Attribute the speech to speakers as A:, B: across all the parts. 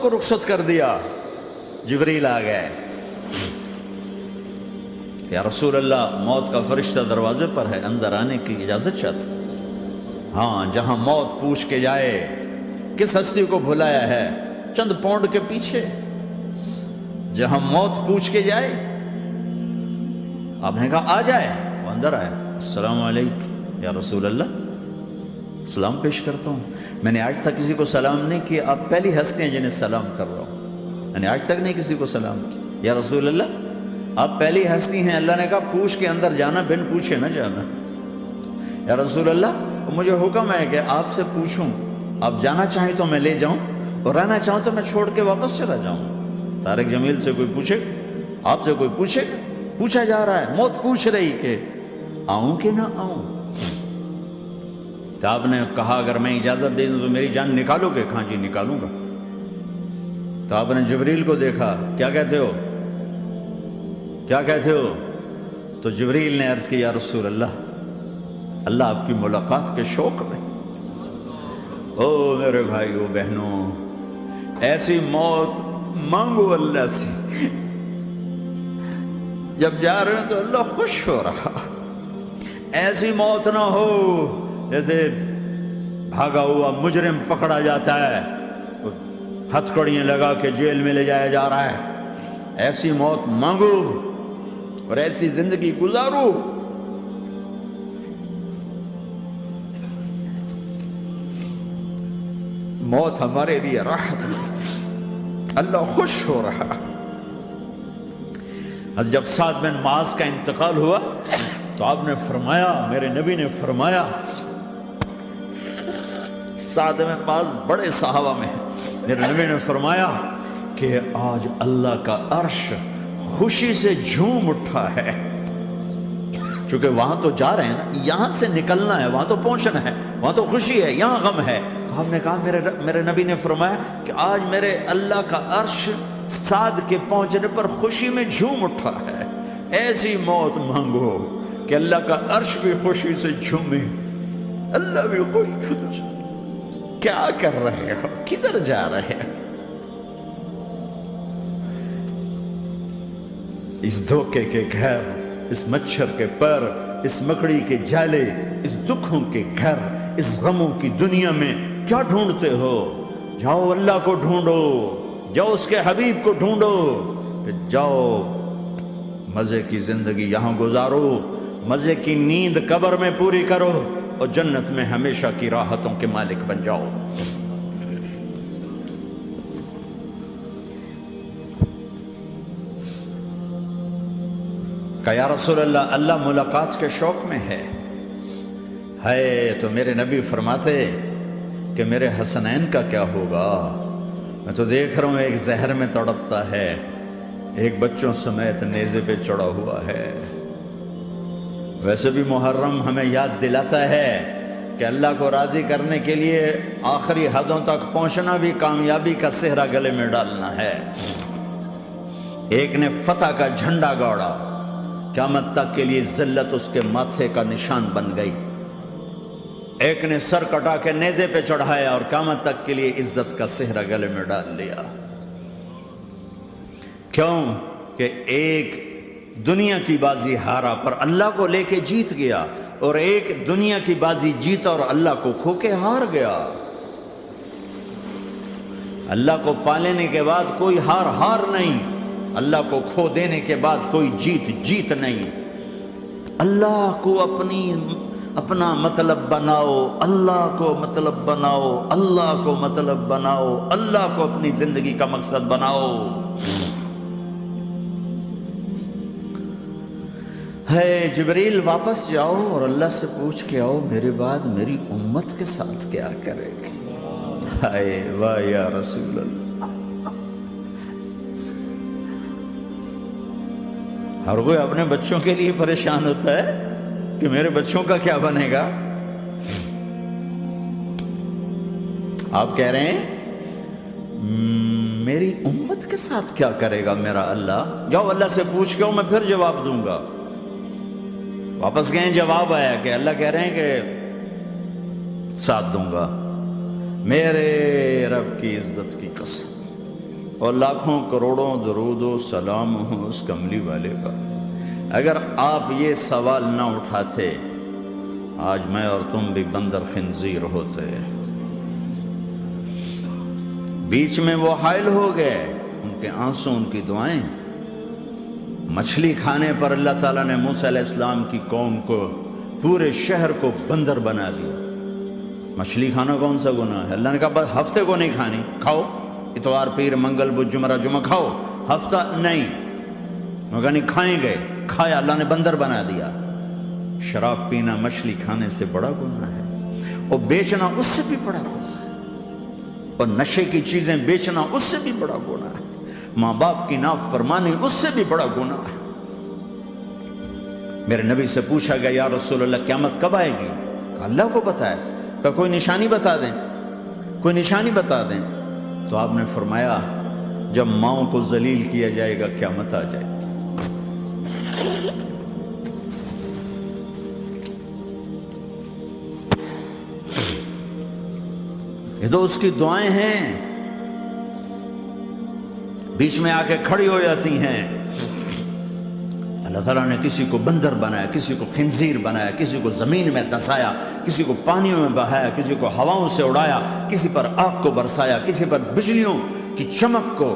A: کو رخصت کر دیا، جبریل آ گئے، یا رسول اللہ موت کا فرشتہ دروازے پر ہے، اندر آنے کی اجازت چاہتا۔ ہاں، جہاں موت پوچھ کے جائے کس ہستی کو بھلایا ہے، چند پونڈ کے پیچھے جہاں موت پوچھ کے جائے، آپ نے کہا آ جائے، وہ اندر آئے، السلام علیکم یا رسول اللہ، سلام پیش کرتا ہوں، میں نے آج تک کسی کو سلام نہیں کیا، آپ پہلی ہستی ہیں جنہیں سلام کر رہا ہوں، میں نے آج تک نہیں کسی کو سلام کیا، یا رسول اللہ آپ پہلی ہستی ہیں، اللہ نے کہا پوچھ کے اندر جانا، بن پوچھے نہ جانا، یا رسول اللہ مجھے حکم ہے کہ آپ سے پوچھوں، آپ جانا چاہیں تو میں لے جاؤں اور رہنا چاہوں تو میں چھوڑ کے واپس چلا جاؤں۔ طارق جمیل سے کوئی پوچھے، آپ سے کوئی پوچھے، پوچھا جا رہا ہے، موت پوچھ رہی کہ آؤں کہ نہ آؤں؟ تو آپ نے کہا اگر میں اجازت دے دوں تو میری جان نکالو گے؟ کہاں جی نکالوں گا۔ تو آپ نے جبریل کو دیکھا، کیا کہتے ہو، کیا کہتے ہو؟ تو جبریل نے عرض کی یا رسول اللہ، اللہ آپ کی ملاقات کے شوق میں، او میرے بھائیو بہنوں، ایسی موت مانگو اللہ سے، جب جا رہے ہیں تو اللہ خوش ہو رہا، ایسی موت نہ ہو جیسے بھاگا ہوا مجرم پکڑا جاتا ہے، ہتھ کڑیاں لگا کے جیل میں لے جایا جا رہا ہے، ایسی موت مانگو اور ایسی زندگی گزارو۔ موت ہمارے لیے راحت ہے، اللہ خوش ہو رہا۔ جب سعد بن معاذ کا انتقال ہوا تو آپ نے فرمایا، میرے نبی نے فرمایا، سعد بن معاذ بڑے صحابہ میں ہیں، میرے نبی نے فرمایا کہ آج اللہ کا عرش خوشی سے جھوم اٹھا ہے، چونکہ وہاں تو جا رہے ہیں نا، یہاں سے نکلنا ہے، وہاں تو پہنچنا ہے، وہاں تو خوشی ہے، یہاں غم ہے۔ تو ہم نے کہا میرے نبی نے فرمایا کہ آج میرے اللہ کا عرش سعد کے پہنچنے پر خوشی میں جھوم اٹھا ہے، ایسی موت مانگو کہ اللہ کا عرش بھی خوشی سے جھومے، اللہ بھی خوش ہو۔ کیا کر رہے ہو، کدھر جا رہے ہیں؟ اس دھوکے کے گھر، اس مچھر کے پر، اس مکڑی کے جالے، اس دکھوں کے گھر، اس غموں کی دنیا میں کیا ڈھونڈتے ہو؟ جاؤ اللہ کو ڈھونڈو، جاؤ اس کے حبیب کو ڈھونڈو، پھر جاؤ مزے کی زندگی یہاں گزارو، مزے کی نیند قبر میں پوری کرو اور جنت میں ہمیشہ کی راحتوں کے مالک بن جاؤ۔ کہ یا رسول اللہ، اللہ ملاقات کے شوق میں ہے تو میرے نبی فرماتے کہ میرے حسنین کا کیا ہوگا؟ میں تو دیکھ رہا ہوں ایک زہر میں تڑپتا ہے، ایک بچوں سمیت نیزے پہ چڑھا ہوا ہے۔ ویسے بھی محرم ہمیں یاد دلاتا ہے کہ اللہ کو راضی کرنے کے لیے آخری حدوں تک پہنچنا بھی کامیابی کا صحرا گلے میں ڈالنا ہے۔ ایک نے فتح کا جھنڈا گاڑا، قیامت تک کے لیے ذلت اس کے ماتھے کا نشان بن گئی۔ ایک نے سر کٹا کے نیزے پہ چڑھایا اور قیامت تک کے لیے عزت کا صحرا گلے میں ڈال لیا۔ کیوں کہ ایک دنیا کی بازی ہارا پر اللہ کو لے کے جیت گیا، اور ایک دنیا کی بازی جیتا اور اللہ کو کھو کے ہار گیا۔ اللہ کو پا لینے کے بعد کوئی ہار نہیں، اللہ کو کھو دینے کے بعد کوئی جیت نہیں۔ اللہ کو اپنا مطلب بناؤ، اللہ کو مطلب بناؤ، اللہ کو مطلب بناؤ، اللہ کو اپنی زندگی کا مقصد بناؤ۔ ہے جبریل واپس جاؤ اور اللہ سے پوچھ کے آؤ میرے بعد میری امت کے ساتھ کیا کرے گی؟ ہائے واہ یا رسول اللہ۔ ہر کوئی اپنے بچوں کے لیے پریشان ہوتا ہے کہ میرے بچوں کا کیا بنے گا۔ آپ کہہ رہے ہیں میری امت کے ساتھ کیا کرے گا میرا اللہ؟ جاؤ اللہ سے پوچھ کے میں پھر جواب دوں گا۔ واپس گئے، جواب آیا کہ اللہ کہہ رہے ہیں کہ ساتھ دوں گا۔ میرے رب کی عزت کی قسم، اور لاکھوں کروڑوں درود و سلام ہوں اس کملی والے پر۔ اگر آپ یہ سوال نہ اٹھاتے آج میں اور تم بھی بندر خنزیر ہوتے۔ بیچ میں وہ حائل ہو گئے، ان کے آنسو، ان کی دعائیں۔ مچھلی کھانے پر اللہ تعالیٰ نے موسیٰ علیہ السلام کی قوم کو، پورے شہر کو بندر بنا دیا۔ مچھلی کھانا کون سا گناہ ہے؟ اللہ نے کہا بس ہفتے کو نہیں کھانی، کھاؤ، اتوار پیر منگل بدھ جمعہ جمعہ کھاؤ، ہفتہ نہیں۔ مگر نہیں کھائیں گے، کھایا، اللہ نے بندر بنا دیا۔ شراب پینا مچھلی کھانے سے بڑا گناہ ہے، اور بیچنا اس سے بھی بڑا گناہ ہے، اور نشے کی چیزیں بیچنا اس سے بھی بڑا گناہ ہے، ماں باپ کی نافرمانی اس سے بھی بڑا گناہ ہے۔ میرے نبی سے پوچھا گیا یا رسول اللہ قیامت کب آئے گی؟ کہا اللہ کو پتہ ہے۔ کہا کوئی نشانی بتا دیں، کوئی نشانی بتا دیں۔ تو آپ نے فرمایا جب ماؤں کو ذلیل کیا جائے گا قیامت آ جائے گی۔ یہ تو اس کی دعائیں ہیں، بیچ میں آ کے کھڑی ہو جاتی ہیں۔ اللہ تعالیٰ نے کسی کو بندر بنایا، کسی کو خنزیر بنایا، کسی کو زمین میں دھسایا، کسی کو پانیوں میں بہایا، کسی کو ہواؤں سے اڑایا، کسی پر آگ کو برسایا، کسی پر بجلیوں کی چمک کو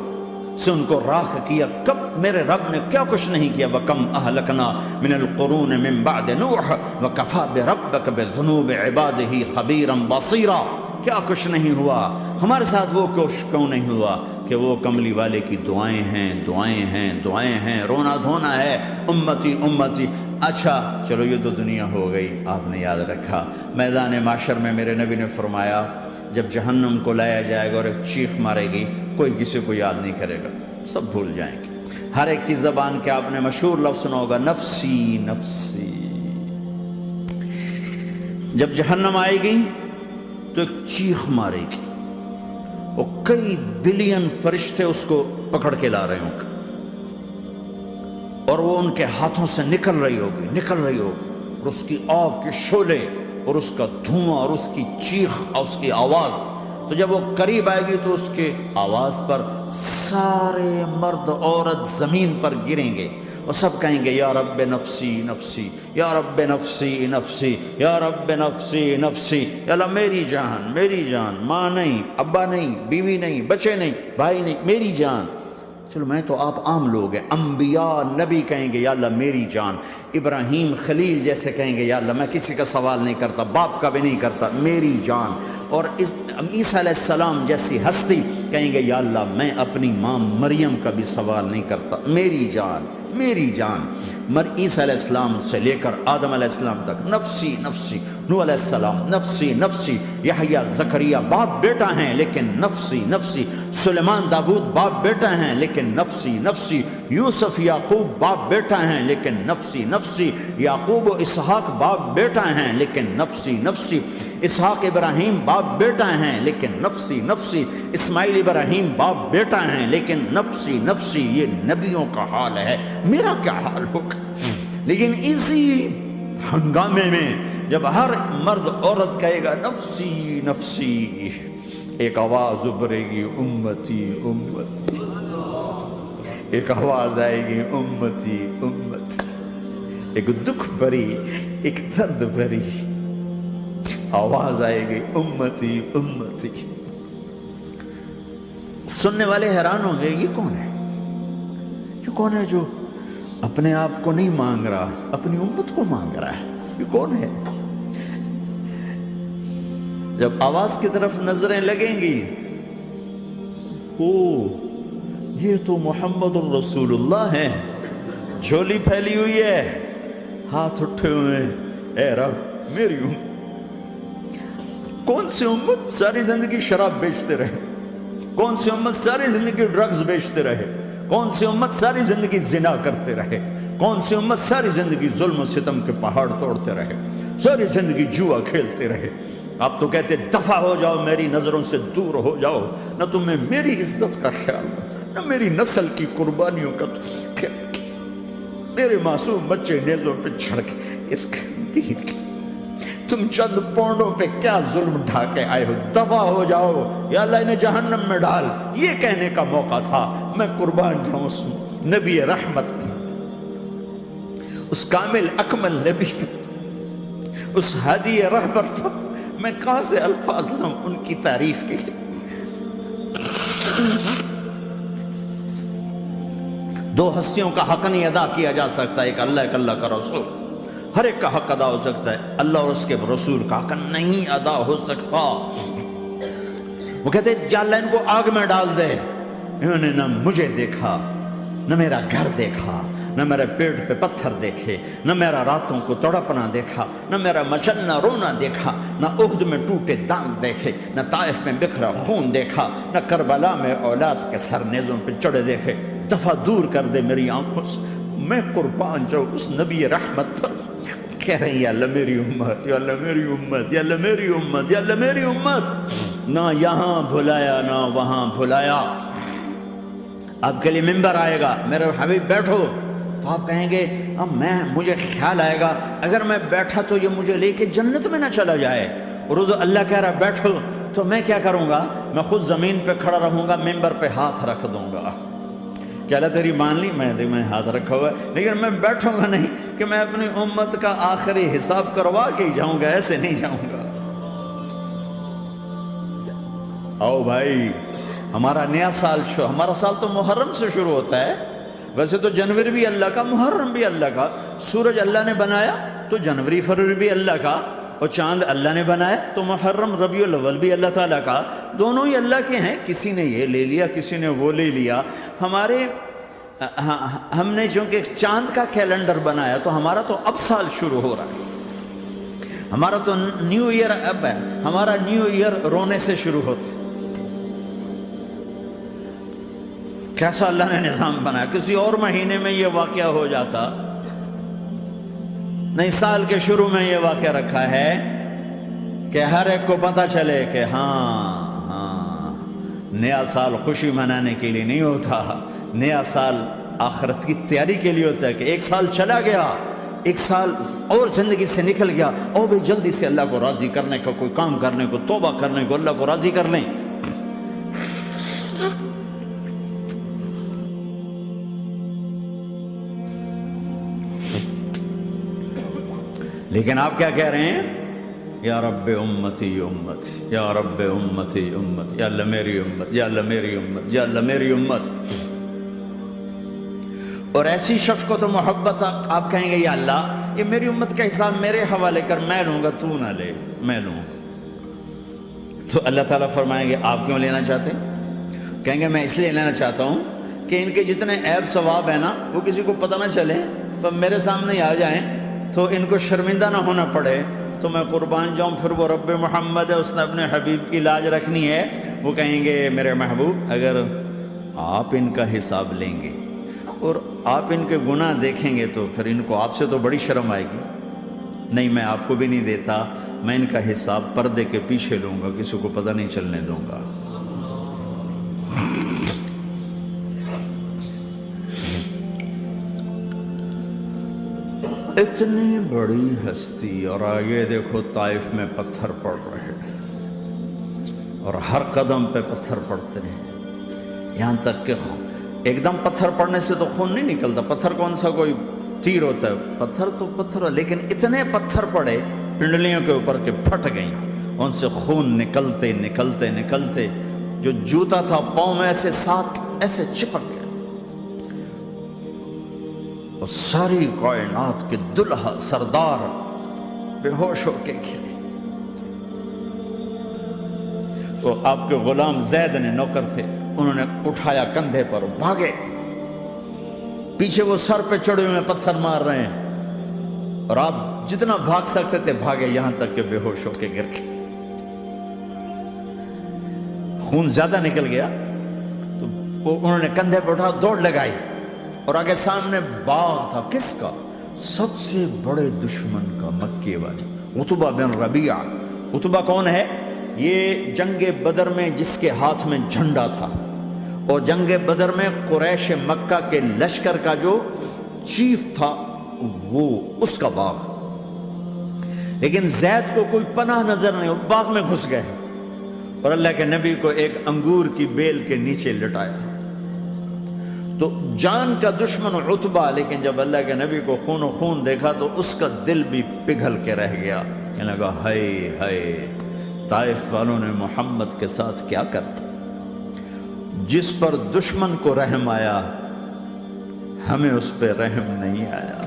A: سے ان کو راکھ کیا۔ کب میرے رب نے کیا کچھ نہیں کیا۔ وَكَمْ أَهْلَكْنَا مِنَ الْقُرُونِ مِنْ بَعْدِ نُوحٍ وَكَفَى بِرَبِّكَ بِذُنُوبِ عِبَادِهِ خَبِيرًا بَصِيرًا۔ کیا کچھ نہیں ہوا ہمارے ساتھ، وہ کچھ کیوں نہیں ہوا کہ وہ کملی والے کی دعائیں ہیں، دعائیں ہیں، دعائیں ہیں، رونا دھونا ہے، امتی امتی۔ اچھا چلو یہ تو دنیا ہو گئی، آپ نے یاد رکھا۔ میدان معاشر میں میرے نبی نے فرمایا جب جہنم کو لایا جائے گا اور ایک چیخ مارے گی، کوئی کسی کو یاد نہیں کرے گا، سب بھول جائیں گے۔ ہر ایک کی زبان کے آپ نے مشہور لفظ سنا ہوگا نفسی نفسی۔ جب جہنم آئے گی تو ایک چیخ مارے گی، اور کئی بلین فرشتے اس کو پکڑ کے لا رہے ہوں گے، اور وہ ان کے ہاتھوں سے نکل رہی ہوگی، اور اس کی آگ کے شعلے اور اس کا دھواں اور اس کی چیخ اور اس کی آواز۔ تو جب وہ قریب آئے گی تو اس کے آواز پر سارے مرد عورت زمین پر گریں گے، اور سب کہیں گے یا رب نفسی نفسی، یا رب نفسی نفسی، یا رب نفسی نفسی۔ یا اللہ میری جان، میری جان، ماں نہیں، ابا نہیں، بیوی نہیں، بچے نہیں، بھائی نہیں، میری جان۔ چلو میں تو آپ عام لوگ ہیں، انبیاء نبی کہیں گے یا اللہ میری جان، ابراہیم خلیل جیسے کہیں گے یا اللہ میں کسی کا سوال نہیں کرتا، باپ کا بھی نہیں کرتا، میری جان۔ اور عیسیٰ علیہ السلام جیسی ہستی کہیں گے یا اللہ میں اپنی ماں مریم کا بھی سوال نہیں کرتا، میری جان، میری جان۔ عیسیٰ علیہ السلام سے لے کر آدم علیہ السلام تک نفسی نفسی، نوح علیہ السلام نفسی نفسی، یحییٰ زکریا باپ بیٹا ہیں لیکن نفسی نفسی، سلیمان داؤد باپ بیٹا ہیں لیکن نفسی نفسی، یوسف یعقوب باپ بیٹا ہیں لیکن نفسی نفسی، یعقوب و اسحاق باپ بیٹا ہیں لیکن نفسی نفسی، اسحاق ابراہیم باپ بیٹا ہیں لیکن نفسی نفسی، اسماعیل ابراہیم باپ بیٹا ہیں لیکن نفسی نفسی۔ یہ نبیوں کا حال ہے، میرا کیا حال ہوگا؟ لیکن اسی ہنگامے میں جب ہر مرد عورت کہے گا نفسی نفسی، ایک آواز ابھرے گی امتی امتی، ایک آواز آئے گی امتی امتی، ایک دکھ بھری، ایک درد بھری آواز آئے گی امتی امتی۔ سننے والے حیران ہوں گے یہ کون ہے، یہ کون ہے جو اپنے آپ کو نہیں مانگ رہا، اپنی امت کو مانگ رہا ہے، یہ کون ہے؟ جب آواز کی طرف نظریں لگیں گی، او یہ تو محمد الرسول اللہ ہے، جھولی پھیلی ہوئی ہے، ہاتھ اٹھے ہوئے ہیں، اے رب میری امت۔ کون سی امت ساری زندگی شراب بیچتے رہے، کون سی امت ساری زندگی ڈرگز بیچتے رہے، کون سی امت ساری زندگی زنا کرتے رہے، کون سی امت ساری زندگی ظلم و ستم کے پہاڑ توڑتے رہے، ساری زندگی جوا کھیلتے رہے۔ آپ تو کہتے دفع ہو جاؤ، میری نظروں سے دور ہو جاؤ، نہ تمہیں میری عزت کا خیال، نہ میری نسل کی قربانیوں کا خیال، میرے معصوم بچے نیزوں پہ چڑھ کے اس کے دین کی تم چند پونڈوں پہ کیا ظلم ڈھا کے آئے ہو، دفع ہو جاؤ یا اللہ انہیں جہنم میں ڈال، یہ کہنے کا موقع تھا۔ میں قربان جاؤں اس نبی رحمت پہ، اس کامل اکمل نبی پہ، اس ہادی رہبر پر میں کہاں سے الفاظ لوں ان کی تعریف کے لیے۔ دو ہستیوں کا حق نہیں ادا کیا جا سکتا، ایک اللہ ایک اللہ کا رسول، ہر ایک کا حق ادا ہو سکتا ہے، اللہ اور اس کے رسول کا حق نہیں ادا ہو سکتا۔ وہ کہتے ہیں جا اللہ ان کو آگ میں ڈال دے، انہوں نے نہ مجھے دیکھا، نہ میرا گھر دیکھا، نہ میرے پیٹ پہ پتھر دیکھے، نہ میرا راتوں کو تڑپنا دیکھا، نہ میرا مچلنا رونا دیکھا، نہ احد میں ٹوٹے دانت دیکھے، نہ طائف میں بکھرا خون دیکھا، نہ کربلا میں اولاد کے سر نیزوں پہ چڑھے دیکھے۔ دفعہ دور کر دے میری آنکھوں سے، میں قربان جاؤں اس نبی رحمت پر۔ کہہ رہے ہیں یا اللہ میری امت، یا اللہ میری امت، یا اللہ میری امت، یا اللہ میری امت، نہ یہاں بھلایا نہ وہاں بھلایا۔ آپ کے لیے ممبر آئے گا، میرے حبیب بیٹھو، تو آپ کہیں گے اب مجھے خیال آئے گا اگر میں بیٹھا تو یہ مجھے لے کے جنت میں نہ چلا جائے، اور اللہ کہہ رہا بیٹھو، تو میں کیا کروں گا؟ میں خود زمین پہ کھڑا رہوں گا، ممبر پہ ہاتھ رکھ دوں گا کہ اللہ تیری مان لی، میں ہاتھ رکھا ہوا ہے، لیکن میں بیٹھوں گا نہیں کہ میں اپنی امت کا آخری حساب کروا کے ہی جاؤں گا، ایسے نہیں جاؤں گا۔ آؤ بھائی، ہمارا نیا سال ہمارا سال تو محرم سے شروع ہوتا ہے، ویسے تو جنوری بھی اللہ کا، محرم بھی اللہ کا، سورج اللہ نے بنایا تو جنوری فروری بھی اللہ کا، اور چاند اللہ نے بنایا تو محرم ربیع الاول بھی اللہ تعالیٰ کا، دونوں ہی اللہ کے ہیں۔ کسی نے یہ لے لیا، کسی نے وہ لے لیا۔ ہم نے چونکہ چاند کا کیلنڈر بنایا تو ہمارا تو اب سال شروع ہو رہا ہے، ہمارا تو نیو ایئر اب ہے، ہمارا نیو ایئر رونے سے شروع ہوتا ہے۔ کیسا اللہ نے نظام بنایا، کسی اور مہینے میں یہ واقعہ ہو جاتا، نہیں سال کے شروع میں یہ واقعہ رکھا ہے کہ ہر ایک کو پتہ چلے کہ ہاں نیا سال خوشی منانے کے لیے نہیں ہوتا، نیا سال آخرت کی تیاری کے لیے ہوتا ہے کہ ایک سال چلا گیا، ایک سال اور زندگی سے نکل گیا، اور بھی جلدی سے اللہ کو راضی کرنے کا کوئی کام کرنے کو، توبہ کرنے کو، اللہ کو راضی کر لیں۔ لیکن آپ کیا کہہ رہے ہیں؟ یا رب امتی امتی، یا رب امتی امتی، یا اللہ میری امت، یا اللہ میری امت، یا اللہ میری امت۔ اور ایسی شفقت و محبت آپ کہیں گے یا اللہ یہ میری امت کا حساب میرے حوالے کر، میں لوں گا، تو نہ لے، میں لوں۔ تو اللہ تعالیٰ فرمائیں گے آپ کیوں لینا چاہتے؟ کہیں گے میں اس لیے لینا چاہتا ہوں کہ ان کے جتنے عیب ثواب ہیں نا وہ کسی کو پتہ نہ چلے، تو میرے سامنے ہی آ جائیں تو ان کو شرمندہ نہ ہونا پڑے، تو میں قربان جاؤں۔ پھر وہ رب محمد ہے، اس نے اپنے حبیب کی لاج رکھنی ہے، وہ کہیں گے میرے محبوب اگر آپ ان کا حساب لیں گے اور آپ ان کے گناہ دیکھیں گے تو پھر ان کو آپ سے تو بڑی شرم آئے گی، نہیں میں آپ کو بھی نہیں دیتا، میں ان کا حساب پردے کے پیچھے لوں گا، کسی کو پتہ نہیں چلنے دوں گا۔ اتنی بڑی ہستی، اور آگے دیکھو طائف میں پتھر پڑ رہے ہیں، اور ہر قدم پہ پتھر پڑتے ہیں، یہاں تک کہ ایک دم پتھر پڑنے سے تو خون نہیں نکلتا، پتھر کون سا کوئی تیر ہوتا ہے، پتھر تو پتھر، لیکن اتنے پتھر پڑے پنڈلیوں کے اوپر کہ پھٹ گئیں، ان سے خون نکلتے نکلتے نکلتے جو جوتا تھا پاؤں میں ایسے ساتھ ایسے چپک گیا، اور ساری کائنات کے دلہا سردار بے ہوش ہو کے گرے۔ وہ آپ کے غلام زید نے نوکر تھے، انہوں نے اٹھایا کندھے پر، بھاگے، پیچھے وہ سر پہ چڑھے ہوئے پتھر مار رہے ہیں، اور آپ جتنا بھاگ سکتے تھے بھاگے، یہاں تک کہ بے ہوش ہو کے گر گئے۔ خون زیادہ نکل گیا تو انہوں نے کندھے پہ اٹھا، دوڑ لگائی، اور آگے سامنے باغ تھا، کس کا؟ سب سے بڑے دشمن کا، مکے والے عتبہ بن ربیعہ۔ عتبہ کون ہے؟ یہ جنگ بدر میں جس کے ہاتھ میں جھنڈا تھا، اور جنگ بدر میں قریش مکہ کے لشکر کا جو چیف تھا وہ، اس کا باغ۔ لیکن زید کو کوئی پناہ نظر نہیں، وہ باغ میں گھس گئے اور اللہ کے نبی کو ایک انگور کی بیل کے نیچے لٹایا۔ تو جان کا دشمن عتبہ، لیکن جب اللہ کے نبی کو خون و خون دیکھا تو اس کا دل بھی پگھل کے رہ گیا، کہنے لگا ہائے ہائے، طائف والوں نے محمد کے ساتھ کیا کرتا۔ جس پر دشمن کو رحم آیا ہمیں اس پہ رحم نہیں آیا،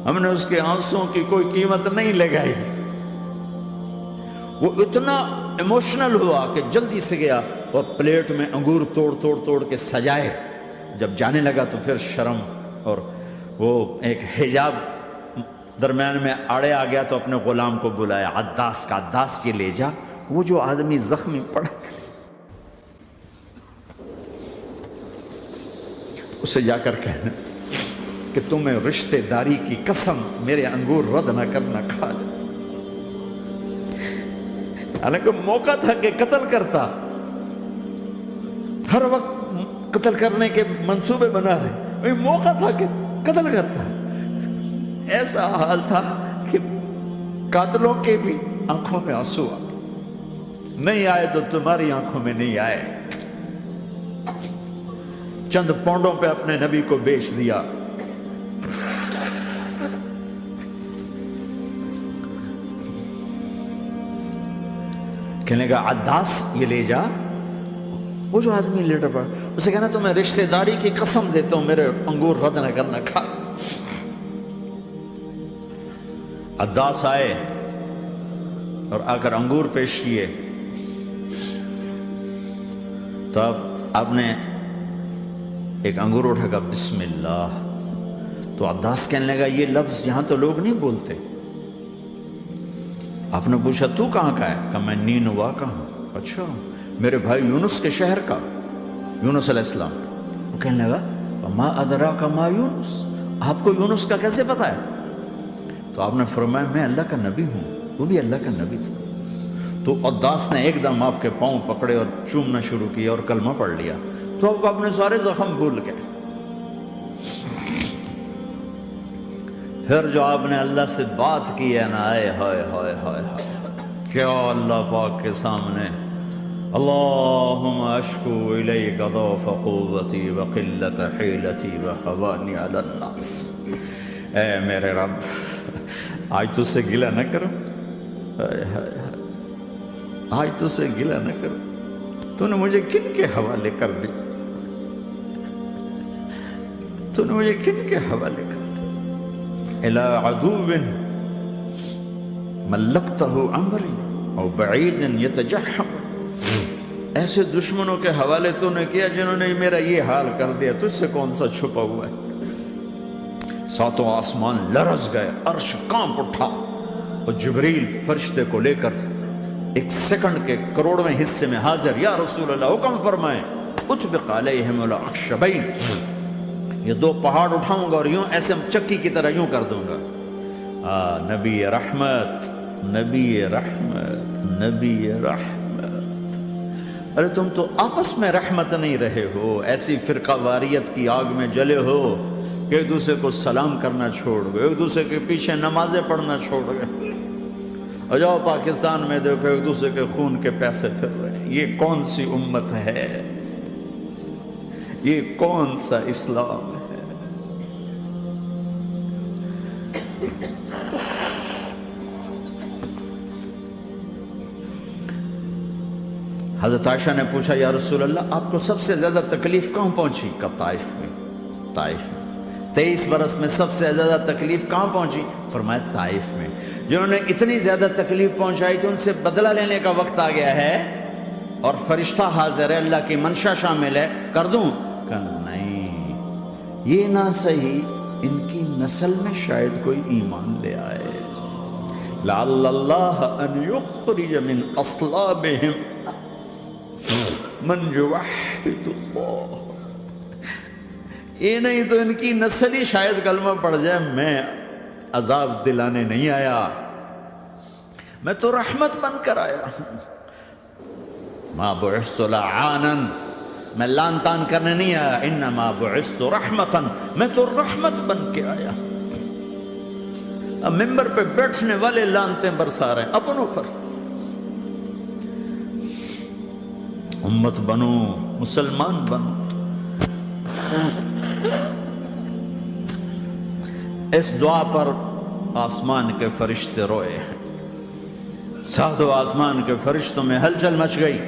A: ہم نے اس کے آنسوں کی کوئی قیمت نہیں لگائی۔ وہ اتنا ایموشنل ہوا کہ جلدی سے گیا اور پلیٹ میں انگور توڑ کے سجائے۔ جب جانے لگا تو پھر شرم اور وہ ایک حجاب درمیان میں آڑے آ گیا، تو اپنے غلام کو بلایا، عداس کا، عداس یہ لے جا وہ جو آدمی زخمی پڑا اسے جا کر کہنا کہ تمہیں رشتہ داری کی قسم میرے انگور رد نہ کرنا، کھا لے۔ حالانکہ موقع تھا کہ قتل کرتا، ہر وقت قتل کرنے کے منصوبے بنا رہے، موقع تھا کہ قتل کرتا۔ ایسا حال تھا کہ قاتلوں کے بھی آنکھوں میں آنسو آ نہیں آئے تو تمہاری آنکھوں میں نہیں آئے۔ چند پونڈوں پہ اپنے نبی کو بیچ دیا۔ کہنے کا عداس یہ لے جا، وہ جو آدمی لیٹر پڑا، اسے کہنا تو میں رشتہ داری کی قسم دیتا ہوں میرے انگور رد نہ کرنا، کھا۔ عداس آئے اور آ کر انگور پیش کیے، تو اب آپ نے ایک انگور اٹھا کر بسم اللہ، تو عداس کہنے لگا یہ لفظ یہاں تو لوگ نہیں بولتے۔ آپ نے پوچھا تو کہاں کا ہے؟ کہا میں نینوا کا ہوں۔ اچھا، میرے بھائی یونس کے شہر کا، یونس علیہ السلام۔ وہ کہنے لگا ما ادراک ما یونس، آپ کو یونس کا کیسے پتا ہے؟ تو آپ نے فرمایا میں اللہ کا نبی ہوں، وہ بھی اللہ کا نبی تھا۔ تو عداس نے ایک دم آپ کے پاؤں پکڑے اور چومنا شروع کیا اور کلمہ پڑھ لیا، تو آپ کو اپنے سارے زخم بھول گئے۔ پھر جو آپ نے اللہ سے بات کی ہے نا، آئے ہائے ہائے ہائے ہائے، کیا اللہ پاک کے سامنے اللہم اشکو الیک ضعف قوتی وقلت حیلتی وحوانی علی الناس، اے میرے رب آج تجھ سے گلہ نہ کروں، آج تجھ سے گلہ نہ کروں، تو نے مجھے کن کے حوالے کر دی، تو نے مجھے کن کے حوالے کر دی، الى عدو ملکتہ عمری او بعید یتجحم، ایسے دشمنوں کے حوالے تو نے کیا جنہوں نے میرا یہ حال کر دیا، تجھ سے کون سا چھپا ہوا ہے۔ ساتوں آسمان لرز گئے، عرش کانپ اٹھا، اور جبریل فرشتے کو لے کر ایک سیکنڈ کے کروڑویں حصے میں حاضر، یا رسول اللہ حکم فرمائیں اطبق علیہم الاخشبین، یہ دو پہاڑ اٹھاؤں گا اور یوں ایسے چکی کی طرح یوں کر دوں گا۔ نبی رحمت، نبی رحمت، نبی رحمت۔ ارے تم تو آپس میں رحمت نہیں رہے ہو، ایسی فرقہ واریت کی آگ میں جلے ہو کہ ایک دوسرے کو سلام کرنا چھوڑ گئے، ایک دوسرے کے پیچھے نمازیں پڑھنا چھوڑ گئے، اور جاؤ پاکستان میں دیکھو ایک دوسرے کے خون کے پیسے پھر رہے ہیں۔ یہ کون سی امت ہے؟ یہ کون سا اسلام ہے؟ حضرت عائشہ نے پوچھا یا رسول اللہ آپ کو سب سے زیادہ تکلیف کہاں پہنچی؟ کہا طائف میں، طائف میں۔ 23 برس میں سب سے زیادہ تکلیف کہاں پہنچی؟ فرمایا طائف میں۔ جنہوں نے اتنی زیادہ تکلیف پہنچائی تھی ان سے بدلہ لینے کا وقت آ گیا ہے، اور فرشتہ حاضر ہے، اللہ کی منشا شامل ہے، کر دوں؟ کہا نہیں، یہ نہ صحیح، ان کی نسل میں شاید کوئی ایمان لے آئے، لعل اللہ ان یخرج من اصلابہم من یوحد اللہ، یہ نہیں تو ان کی نسل ہی شاید کلمہ پڑھ جائے۔ میں عذاب دلانے نہیں آیا، میں تو رحمت بن کر آیا ہوں۔ ما بعثت لعانا، میں لان تان کرنے نہیں آیا، انما بعثت رحمتا، میں تو رحمت بن کے آیا۔ اب ممبر پہ بیٹھنے والے لانتیں برسا رہے ہیں اپنوں پر. امت بنو، مسلمان بنو. اس دعا پر آسمان کے فرشتے روئے ہیں. ساتوں آسمان کے فرشتوں میں ہلچل مچ گئی.